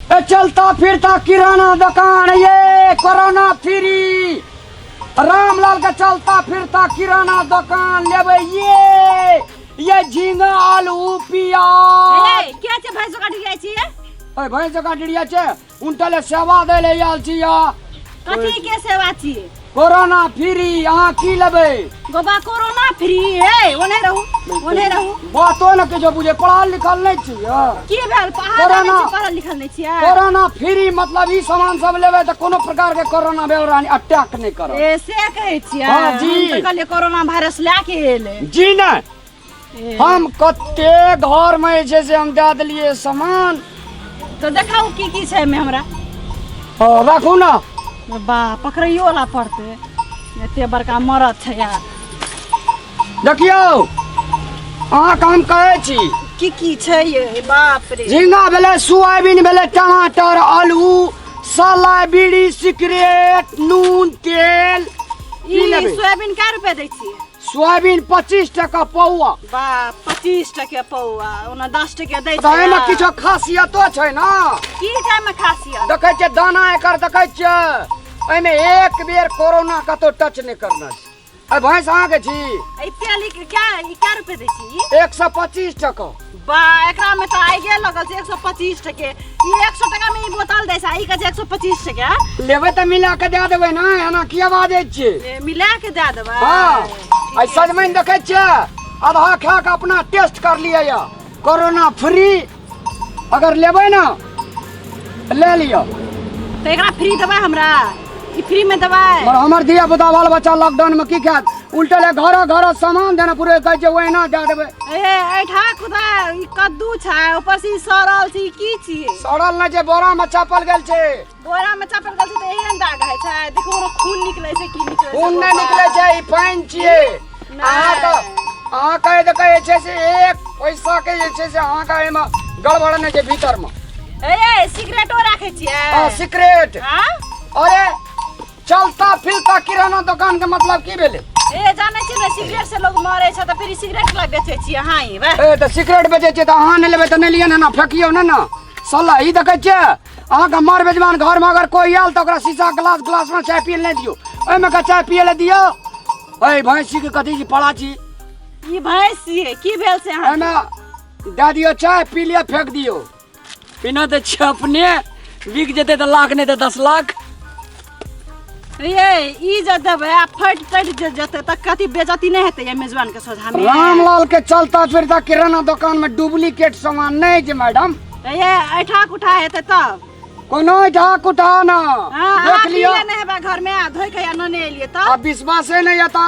चलता फिरता किराना दुकान, ये कोरोना फ्री। रामलाल का चलता फिरता किराना दुकान लेवे ये झींगा आलू प्याज। क्या छे भैंस का डिड़िया छिए? ओए भैंस का डिड़िया छे, उनटले सेवा दे ले आल छिया। कथी के सेवा छिए? Corona free. यहाँ की लेबे? गोबा कोरोना फ्री है। ओने रहू बातो न के जो बुझे, पढ़ल लिखल नहीं छिया। की भेल? कोरोना पढ़ल लिखल नहीं छिए। कोरोना फ्री मतलब ई सामान सब लेवे त कोनो प्रकार के कोरोना बेवरानी अटैक नहीं कर। ऐसे कहे छिए? हां जी, हम कहले कोरोना वायरस लाके एले जी ना। हम कते घर में जैसे हम दे दिलिए सामान, तो देखाऊ की छै में हमरा। रखू ना। बा पकड़ियो वाला पड़ते, एते बड़का मरद छै यार। देखियो अहाँ काम कहे छी की छै ये? बाप रे। झींगा भेले, सोयाबीन भेले, टमाटर, आलू, सलाई, बीड़ी, सिगरेट, नून, तेल। ई सोयाबीन क्या रुपए दै छिए? सोयाबीन 25 टका पौआ। बा 25 टके पौआ, ओना 10 टके दै छै। एमे किछो खासियतो छै ना। की छै में खासियत? देखे छै दाना एकर, देखे छै एमे एक बेर कोरोना कतो टच नहीं करना छै। ए भैंस अहाँ के छी? ए तेल क्या रुपए दै छी? 125 टका। बा एकरा में तो आगे लगल छै 125 टके। ई 100 टका में ई बोतल दै छै, ई के 125 टका। लेबे त मिला के दे देबै ना, एना की आवाज छै? मिला के दे देबै। हां, ऐ सजमैन देखे छै, आधा खा के अपना टेस्ट कर लिया या कोरोना फ्री। अगर लेबै ना ले लियो। तो एकरा फ्री देबै हमरा? ई फ्री में देबै? और हमर दिया बुदा बाल बच्चा लॉकडाउन में की खात? उल्टे ले घर सामान देना पूरे कह छै ओहिना दे देबै। ऐठा खुदा ई कद्दू छै, ऊपर से सड़ल छै। की छिए? सड़ल न छै, बोरा में चापल गेल छै। बोरा में चापल गेल छै त एहन दाग है छै। देखो ओरो खून निकलै छै। की निकलै छै? खून नहीं निकले छै, ई पानी छिए। अहाँ कहे देखे छै से एक पैसा के जे छै से अहाँ का एमे गड़बड़ नहीं छै भीतर में। ए सिगरेटो राखे छिए? हां सिगरेट। हां अरे चलता फिरता किराना दुकान के मतलब की भेले? ए जाने छी ना, सिगरेट से लोग मरे छै त फिर सिगरेट ला बेचे छी अहाँ ही। ए त सिगरेट बेचे छै त अहाँ नहीं लेबे त नहीं लिया ना, फेकियो ना साला। ई देखे छै अहाँ का मार बेजमान घर में अगर कोई आयल त ओकरा शीशा ग्लास में चाय पिए ले दियो। ओय में का चाय पिए ले दियो। ए भैंसी के कथी की पड़ा छी? ई भैंसी है की भेल से अहाँ? एमे दे दियो चाय, पी लिया, फेंक दियो। बिना त छपने बिक जेते त लाख नहीं त 10 लाख। ये ई ज देबे आ फट जते त कथी बेइज्जती नहीं हेते ये मेजबान के सोझा में? रामलाल के चलता फिरता किराना दुकान में डुप्लीकेट सामान नहीं छै मैडम। ये ऐठा कुठा हेते तब? कोनो ऐठा कुठा ना। देख लियो नहीं हेबा घर में आ धोई के या न एलिए त? अब विश्वासे नहीं आता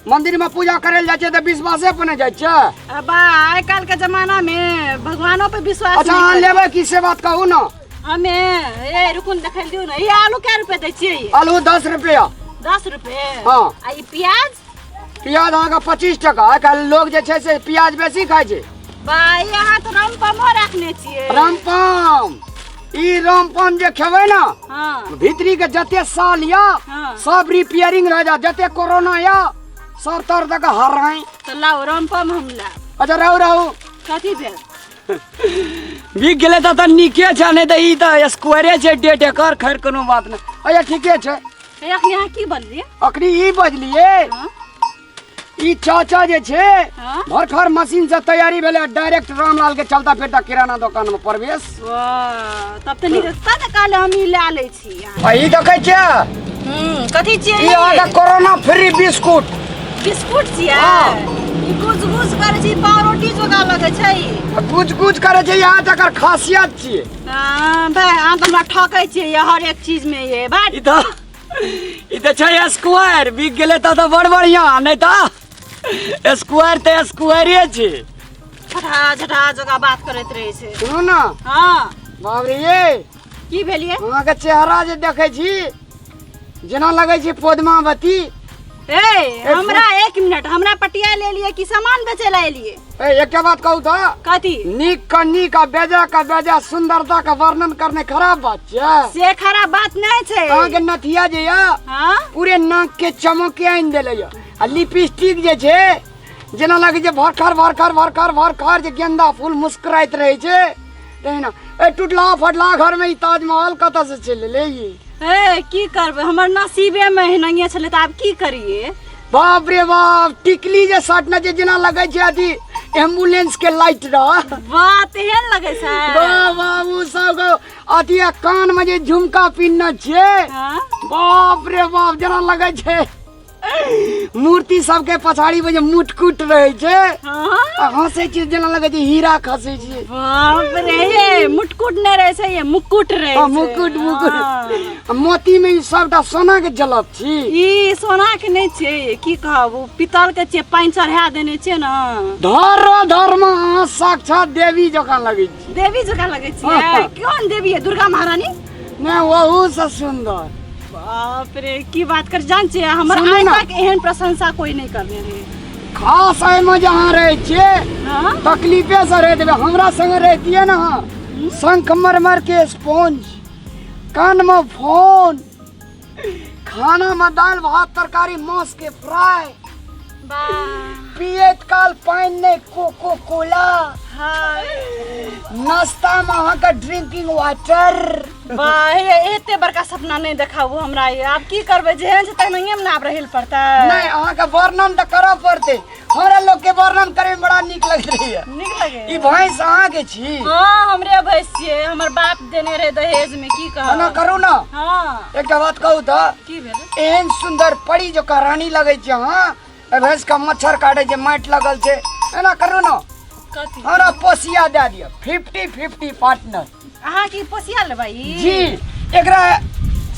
मंदिर में पूजा करे जाय छै त विश्वासे पर नहीं जाय छै। बा आइ काल के जमाना में भगवानों पे विश्वास अच्छा नहीं। अहाँ लेबे की से बात कहू ना। हमें ए रुकुन देखाई दियो ना। ये आलू क्या रुपए दै छिए? आलू 10 रुपया। 10 रुपए? हां। आ ई प्याज? प्याज अहाँ का 25 टका। आइ काल लोग जे छै से प्याज बेसी खाय छै। बा यहाँ तो रामपमो रखने छिए। रामपम ई रामपम जे खेबै ना, हां भीतरी के जते साल या सब रिपेयरिंग रह जा, जते कोरोना या सब तर तक हराई। तो लाओ रामपम हम ला। अच्छा रहू कथी भेल? बिक गेले त नीके छै, नहीं त ई त स्क्वायरे छै डेट एकर। खैर कोनो बात नहीं। अच्छा ठीके छै। अखनी यहाँ की बनलिए? अखनी ई बजलिए ई चाचा जे छै भरखर मशीन से तैयारी भेले, डायरेक्ट रामलाल के चलता फिरता किराना दुकान में प्रवेश। वाह तब त निकलता न काले हम ई ला ले छी। ई देखे छै कथी छिए? ई आगा कोरोना फ्री बिस्कुट। बिस्कुट छिए? ई गुज करे छी, पावरोटी जोगा लगे छै। गुज करे छै, यहाँ तक खासियत छिए। हां भाई अहाँ तो हमरा ठकै छिए ये हर एक चीज में। ये बात ई त छै स्क्वायर। बिक गेले त बड़ बढ़िया, नहीं त स्क्वायर त स्क्वायरे छै। झटा जोगा बात करत रहे छै। सुनो ना। हां बाप रे ये की भेलिए? अहाँ के चेहरा जे देखे छी जेना लगे छै पद्मावती। ए हमरा 1 मिनट, हमरा पटिया ले लिए कि सामान बेचे ला एलिए? एक बात कहू तो कथी? नीक का नीक आ बेजा का बेजा सुंदरता का वर्णन करने खराब बात छै? से खराब बात नहीं छै। अहाँ के नथिया जे या पूरे नाक के चमके आइन देले या, आ लिपस्टिक जे छै जेना लगे छै भरखर जे गेंदा फूल मुस्कुराइत रहे छै ना ए टूटला फटला घर में ई ताजमहल कतऽ से चले ले ये ए की करबे हमर नसीबे में नहीं छले त आब की करिए। बाप रे बाप टिकली जे सटना जे जेना लगे छै अथी एम्बुलेंस के लाइट रह बात एहन लगे छै। बाबू सब अथी कान में जे झुमका पिन्ना छै हां बाप रे बाप जना लगे छै मूर्ति सबके पछाड़ी में जे मुटकुट रहे छै हां हंसे छै जना लगे छै हीरा खसे छै। बाप रे ये मुटकुट नहीं रहे छै ये मुकुट रहे छै। मुकुट मुकुट मोती में ई सबटा सोना के जलप छी। ई सोना के नहीं छै की कहबू पितल के छै पानी चढ़ा देने छै ना धर्म साक्षात देवी जकाँ लगे छी। देवी जकाँ लगे छै। कौन देवी है दुर्गा महारानी ने वहू से सुंदर। बाप रे की बात कर जान छै हमर सुनू आइ ना। तक एहन प्रशंसा कोई नहीं करने रे। खास में जहाँ रहे छिए हां तकलीफे से रह देवे हमरा संग रहतिए ना संगमरमर के स्पॉन्ज कान में फोन खाना में दाल भात तरकारी मांस के फ्राई पियत काल पानी ने कोको कोला नाश्ता में अहाँ का ड्रिंकिंग वाटर। वाह एते बड़का सपना नहीं देखाबू हमरा ये आब की करबे जेहन से तक नहीं हम ना रहल पड़ता नहीं अहाँ का वर्णन तो करऽ पड़ते हमरा लोग के वर्णन करे में बड़ा निक लग रही है। नीक लगे ई भैंस अहाँ के छी हां हमरे भैंस छिए हमर बाप देने रहे दहेज में की ना कहब करू ना हां एक बात कहू तो की भेल एहन सुंदर परी जो रानी लगे छै हाँ भैंस का मच्छर काटे छै माटि लगल छै एना करू ना कथी हमरा पोसिया दे दियो 50-50 पार्टनर। अहाँ की पोसिया ले भाई जी एकरा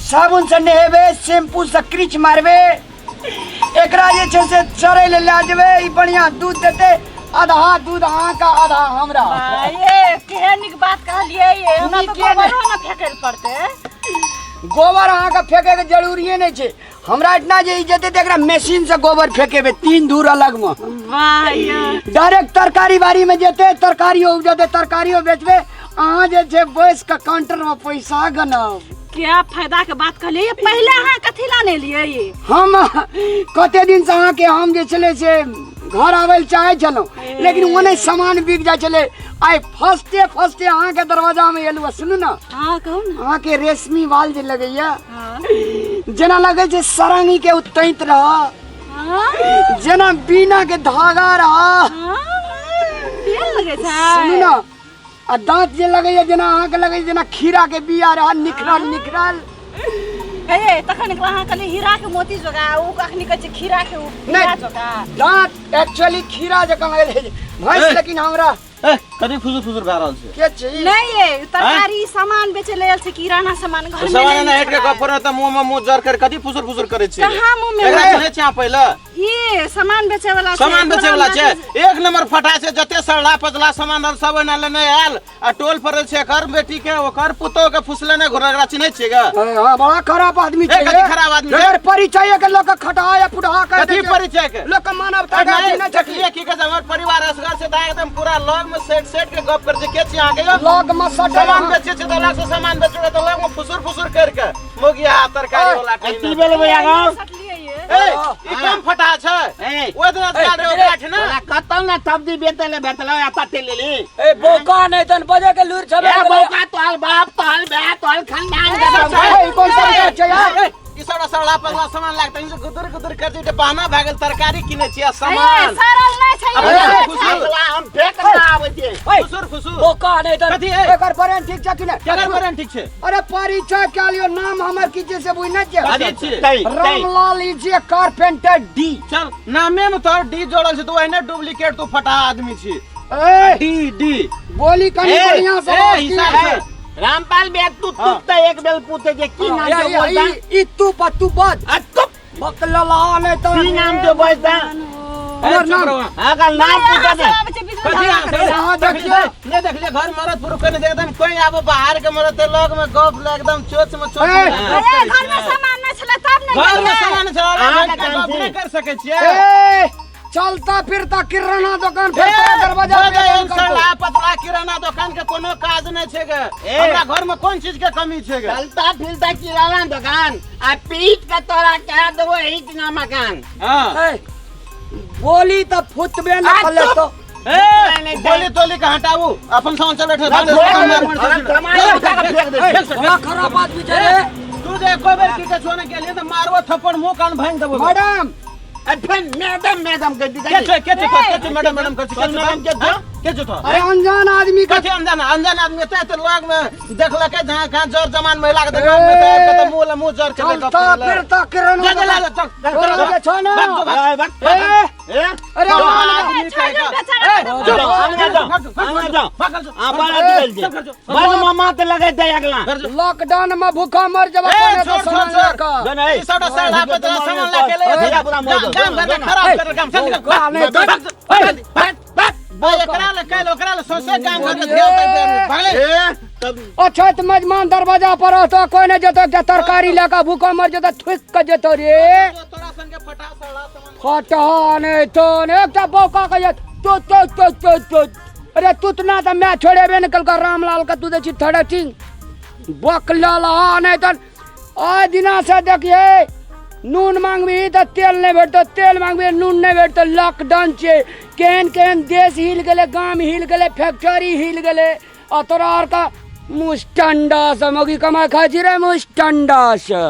साबुन से नहेबे शैम्पू से क्रीच मारबे एकरा जे छै से चरै ले ला जेबे ई बढ़िया दूध देते आधा दूध अहाँ का आधा हमरा। ये केहन निक बात कहलिए ये हमरा तो नीके ने। गोबरो ना फेके पड़ते। गोबर अहाँ का फेंके के जरूरी नहीं छै हमरा इतना जे इज्जत है एकरा मशीन से गोबर फेंकेबे 3 धूर अलग में वाह ये डायरेक्ट तरकारी बाड़ी में जेते तरकारियों उपजते तरकारियों बेचबे अहाँ जे छै बैस के काउंटर में पैसा गनब। क्या फायदा के बात कहलिए ये पहले अहाँ कथी लाने लिए ये हम कते दिन से अहाँ के हम जे छले से घर आवे चाहे छलौं लेकिन ओने सामान बिक जाय छले आइ फर्स्टे अहाँ के दरवाजा में एलु सुनू ना हां कहू ना अहाँ के रेशमी बाल जे लगैया हां जेना लगे छै सरंगी के उतैत रह हां जेना बीना के धागा रह हां केहन लगे छै सुनू ना आ दांत जे लगैया जेना अहाँ के लगैया जेना खीरा के बिया रह निखरल ए तखन अहाँ कहली हीरा के मोती जोगा उ अखनी कहै छै खीरा के उ नहीं। जोगा दांत एक्चुअली खीरा जकाँ लगे छै भैंस लेकिन हमरा कथी फुसुर भए रहल छै के छै नहीं ये तरकारी सामान बेचे ले आयल छै किराना सामान घर में सामान नहीं हेट के गप पर त मुंह में मुंह जर कर कथी फुसुर करे छै कहाँ मुंह में एकरा है? सुनै छै पहिले ये सामान बेचे वाला छै, सामान बेचे वाला छै तोरा एक नंबर फटा छै जते सड़ला पचला सामान रहल सब एना लेने आयल आ टोल पर छै कर बेटी के ओकर पुतो के फुसलेने घोड़ा एकरा चिन्है छियै ग हाँ बड़ा खराब आदमी छै कथी खराब आदमी छै? गैर परिचय के लोग खटा या पुढ़ा कर कथी परिचय के लोग के मानवता का नहीं नहीं देखलिए की के हमर परिवार असगर से दा एकदम पूरा लॉग में सेट के गप कर जे के छी आगे लोग में सामान बेचे छै 2 लाख से सामान बेचे तो लॉग में फुसुर करके मोगिया तरकारी वाला की भेल भैया गाँव सटलिए ये ए ई कम फटा छै ए ओइ दिन गाड़ रे गाठ ना कतौ ना सब्जी बेचले या पत्ते लेली ए बोका नहीं तन बजे के लूर छबे ए बौका तोल बाप तोल बे तोल खानदान के ए कौन सा छै यार ई सड़ा पगला सामान लागत इन गुदर कर दे बहाना भागल तरकारी किने छिया ए, सामान सरल नहीं छै अब ये। फुसुर हम फेंक ना आबै छै फुसुर बोका नहीं तन कथी है? एकर बरेन ठीक छै कि नहीं केकर बरन ठीक छै अरे परिचय के लियो नाम हमर की से बुझ नहीं छै कथी छियै तै रामलाल इजे कारपेंटर डी चल नामे में तोर डी जोड़ल छै तू एने डुप्लीकेट तू फटा आदमी छी ए डी बोली कनी ए, बढ़िया से ए, बात की। हिसाब से। रामपाल बे तू त एक बेल पूछे जे की नाम या, जो या, बोलता ई तू पत्तू बद आ तू बकला नहीं तो की नाम जो बोलता हमर नाम अगर नाम पूछा दे कथी हाँ, देखिए। ने देखलिए घर मरद पुरुष के ने एकदम कोई आबो बाहर के मरद ते लोग में गप ले एकदम चोच में चोच ए, घर में सामान नहीं छले तब नहीं घर में करिए। सामान छै अहाँ अहाँ के काम नहीं छी। कर सके छियै ए चलता फिरता किराना दुकान पे दरवाजा पे बंद कर दो। सड़ा पतला किराना दुकान के कोनो काज नहीं छै गे हमरा घर में कोन चीज के कमी छै गे चलता फिरता किराना दुकान आ पीट के तोरा कह देबो हित ना मकान हां ए, बोली तो फुटबे न आ, कले चुप। तो गोली तोली का हटाऊ अपन सामान चले खराब आदमी चले तू जे कोई बेर की छोने के लिए तो मारवा थप्पड़ मुंह कान भांग देबो मैडम मैडम कर दी के मैडम के जो अरे अनजान आदमी का कथि अनजान आदमी त लोग में देखल के जहां कहां जोर जमान महिला के दुकान में तो मुंह जोर के चलता फिर तक किरण के छोना अरे मामा तो लगे दे अगला लॉकडाउन में भूखा मर जब सामान लेके ले खराब कर काम अच्छा तो मेजमान दरवाजा पर रहता कोई नहीं जतो क्या तरकारी लेकर भूखा मर जतो थुक के जतो रे फटा नहीं तो एक बौका के तो अरे तुतना तो मैं छोड़े बे निकल कर रामलाल का तू देखी थोड़ा ठीक बकला नहीं तो आज दिना से देखिए नून मांगबी तो तेल नहीं भेटतो तेल मांगबी नून नहीं भेटतो लॉकडाउन छे केहन केहन देश हिल गए गांव हिल गए फैक्ट्री हिल गए और तोरा का मुस्टंडा से मगी कमाई खाई रे मुस्टंडा से